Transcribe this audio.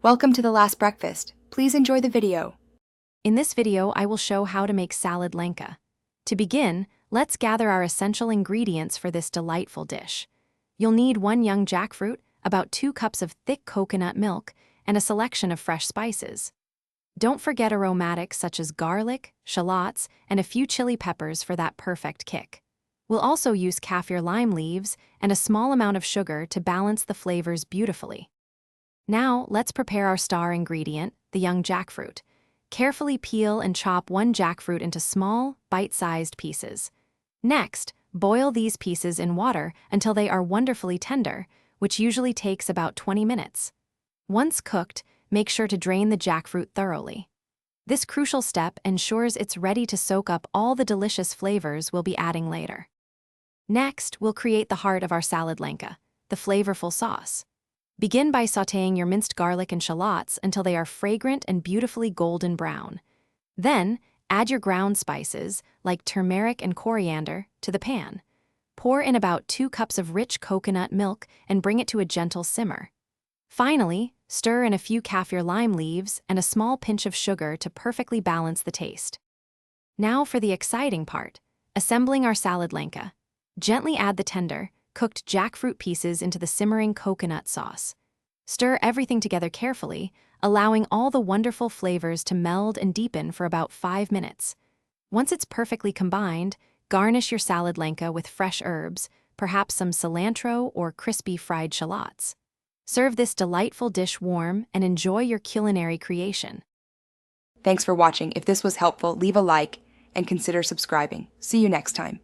Welcome to the last breakfast. Please enjoy the video. In this video, I will show how to make salad Langka. To begin, let's gather our essential ingredients for this delightful dish. You'll need 1 young jackfruit, about 2 cups of thick coconut milk, and a selection of fresh spices. Don't forget aromatics such as garlic, shallots, and a few chili peppers for that perfect kick. We'll also use kaffir lime leaves and a small amount of sugar to balance the flavors beautifully. Now, let's prepare our star ingredient, the young jackfruit. Carefully peel and chop 1 jackfruit into small, bite-sized pieces. Next, boil these pieces in water until they are wonderfully tender, which usually takes about 20 minutes. Once cooked, make sure to drain the jackfruit thoroughly. This crucial step ensures it's ready to soak up all the delicious flavors we'll be adding later. Next, we'll create the heart of our salad Langka, the flavorful sauce. Begin by sautéing your minced garlic and shallots until they are fragrant and beautifully golden brown. Then, add your ground spices, like turmeric and coriander, to the pan. Pour in about 2 cups of rich coconut milk and bring it to a gentle simmer. Finally, stir in a few kaffir lime leaves and a small pinch of sugar to perfectly balance the taste. Now for the exciting part, assembling our salad Langka. Gently add the tender, cooked jackfruit pieces into the simmering coconut sauce. Stir everything together carefully, allowing all the wonderful flavors to meld and deepen for about 5 minutes. Once it's perfectly combined, garnish your salad Langka with fresh herbs, perhaps some cilantro or crispy fried shallots. Serve this delightful dish warm and enjoy your culinary creation. Thanks for watching. If this was helpful, leave a like and consider subscribing. See you next time.